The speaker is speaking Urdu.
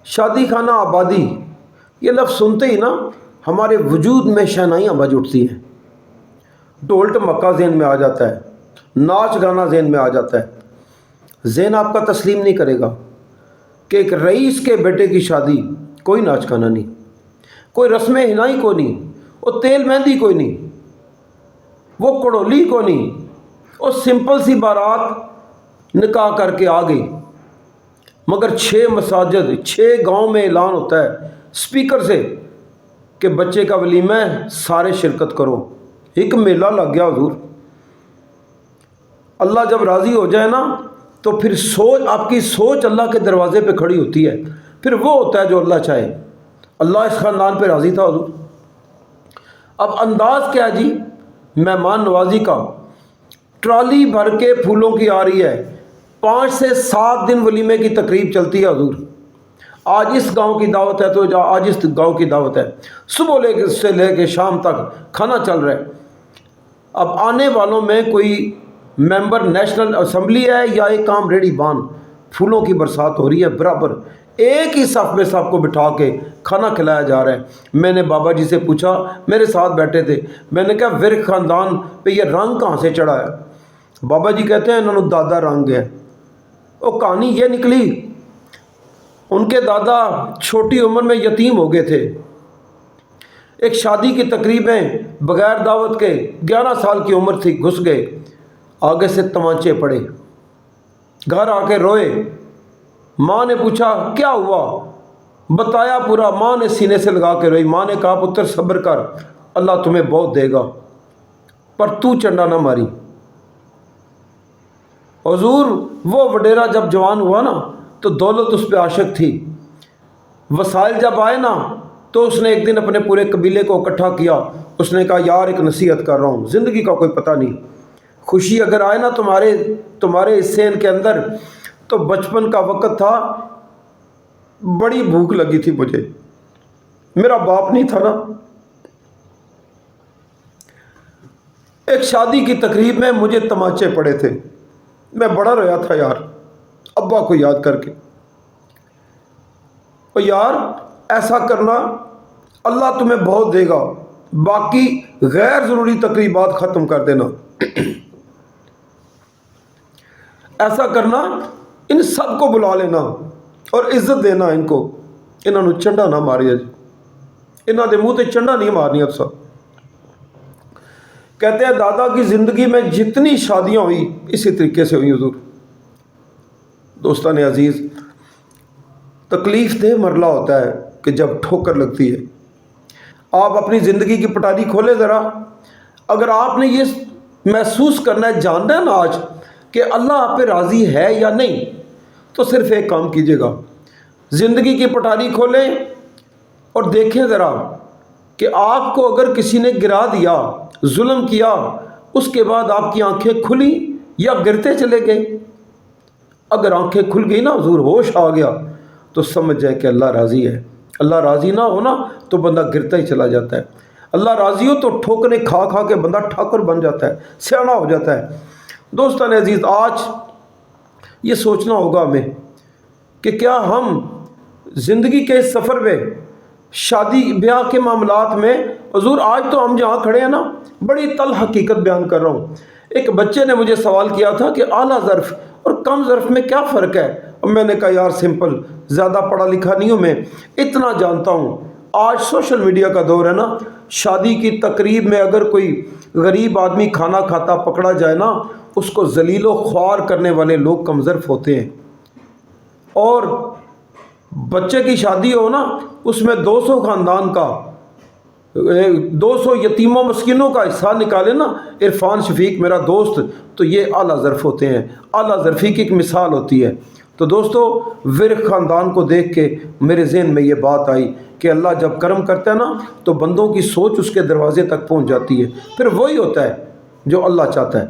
شادی خانہ آبادی، یہ لفظ سنتے ہی نا ہمارے وجود میں شہنائیاں بج اٹھتی ہیں، ڈھول ڈمکا ذہن میں آ جاتا ہے، ناچ گانا ذہن میں آ جاتا ہے۔ ذہن آپ کا تسلیم نہیں کرے گا کہ ایک رئیس کے بیٹے کی شادی، کوئی ناچ گانا نہیں، کوئی رسم ہنائی کو نہیں، وہ تیل مہندی کوئی نہیں، وہ کڑولی کو نہیں، وہ سمپل سی بارات نکاح کر کے آ گئی، مگر 6 مساجد 6 گاؤں میں اعلان ہوتا ہے اسپیکر سے کہ بچے کا ولیمہ ہے، سارے شرکت کرو۔ ایک میلہ لگ گیا حضور۔ اللہ جب راضی ہو جائے نا تو پھر آپ کی سوچ اللہ کے دروازے پہ کھڑی ہوتی ہے، پھر وہ ہوتا ہے جو اللہ چاہے۔ اللہ اس خاندان پہ راضی تھا حضور۔ اب انداز کیا جی مہمان نوازی کا، ٹرالی بھر کے پھولوں کی آ رہی ہے، 5 سے 7 دن ولیمے کی تقریب چلتی ہے حضور۔ آج اس گاؤں کی دعوت ہے تو آج اس گاؤں کی دعوت ہے، صبح سے لے کے شام تک کھانا چل رہا ہے۔ اب آنے والوں میں کوئی ممبر نیشنل اسمبلی ہے یا ایک عام ریڑھی بان، پھولوں کی برسات ہو رہی ہے برابر، ایک ہی صف میں سب کو بٹھا کے کھانا کھلایا جا رہا ہے۔ میں نے بابا جی سے پوچھا، میرے ساتھ بیٹھے تھے، میں نے کہا ورک خاندان پہ یہ رنگ کہاں سے چڑھا ہے؟ بابا جی کہتے ہیں انہوں نے دادا رنگ ہے۔ وہ کہانی یہ نکلی، ان کے دادا چھوٹی عمر میں یتیم ہو گئے تھے، ایک شادی کی تقریبیں بغیر دعوت کے 11 سال کی عمر تھی، گھس گئے، آگے سے تمانچے پڑے، گھر آ کے روئے۔ ماں نے پوچھا کیا ہوا، بتایا پورا، ماں نے سینے سے لگا کے روئی۔ ماں نے کہا پتر صبر کر، اللہ تمہیں بہت دے گا، پر تو چنڈا نہ ماری۔ حضور وہ وڈیرا جب جوان ہوا نا تو دولت اس پہ عاشق تھی، وسائل جب آئے نا تو اس نے ایک دن اپنے پورے قبیلے کو اکٹھا کیا، اس نے کہا یار ایک نصیحت کر رہا ہوں، زندگی کا کوئی پتہ نہیں، خوشی اگر آئے نا تمہارے اس سین کے اندر، تو بچپن کا وقت تھا، بڑی بھوک لگی تھی مجھے، میرا باپ نہیں تھا نا۔ ایک شادی کی تقریب میں مجھے تمانچے پڑے تھے، میں بڑا رویا تھا یار، ابا کو یاد کر کے۔ اور یار ایسا کرنا، اللہ تمہیں بہت دے گا، باقی غیر ضروری تقریبات ختم کر دینا، ایسا کرنا، ان سب کو بلا لینا اور عزت دینا ان کو، انہوں نے چنڈا نہ ماریا جی، انہوں نے منہ تے چنڈا نہیں مارنی اب سب۔ کہتے ہیں دادا کی زندگی میں جتنی شادیاں ہوئی اسی طریقے سے ہوئی حضور۔ دوستان عزیز، تکلیف دہ مرحلہ ہوتا ہے کہ جب ٹھوکر لگتی ہے۔ آپ اپنی زندگی کی پٹاری کھولے ذرا، اگر آپ نے یہ محسوس کرنا ہے، جاننا ہے نا آج کہ اللہ آپ پہ راضی ہے یا نہیں، تو صرف ایک کام کیجیے گا، زندگی کی پٹاری کھولیں اور دیکھیں ذرا کہ آپ کو اگر کسی نے گرا دیا، ظلم کیا، اس کے بعد آپ کی آنکھیں کھلی یا گرتے چلے گئے۔ اگر آنکھیں کھل گئی نا حضور، ہوش آ گیا، تو سمجھ جائے کہ اللہ راضی ہے۔ اللہ راضی نہ ہو نا تو بندہ گرتا ہی چلا جاتا ہے، اللہ راضی ہو تو ٹھوکریں کھا کھا کے بندہ ٹھاکر بن جاتا ہے، سیاڑا ہو جاتا ہے۔ دوستان عزیز، آج یہ سوچنا ہوگا ہمیں کہ کیا ہم زندگی کے اس سفر میں، شادی بیاہ کے معاملات میں، حضور آج تو ہم جہاں کھڑے ہیں نا، بڑی تلخ حقیقت بیان کر رہا ہوں۔ ایک بچے نے مجھے سوال کیا تھا کہ اعلیٰ ظرف اور کم ظرف میں کیا فرق ہے، اور میں نے کہا یار سمپل، زیادہ پڑھا لکھا نہیں ہوں میں، اتنا جانتا ہوں، آج سوشل میڈیا کا دور ہے نا، شادی کی تقریب میں اگر کوئی غریب آدمی کھانا کھاتا پکڑا جائے نا، اس کو ذلیل و خوار کرنے والے لوگ کم ظرف ہوتے ہیں۔ اور بچے کی شادی ہو نا، اس میں 200 خاندان کا، 200 یتیموں مسکینوں کا حصہ نکالے نا عرفان شفیق میرا دوست، تو یہ اعلیٰ ظرف ہوتے ہیں، اعلیٰ ظرفی کی ایک مثال ہوتی ہے۔ تو دوستو، ورک خاندان کو دیکھ کے میرے ذہن میں یہ بات آئی کہ اللہ جب کرم کرتا ہے نا تو بندوں کی سوچ اس کے دروازے تک پہنچ جاتی ہے، پھر وہی ہوتا ہے جو اللہ چاہتا ہے۔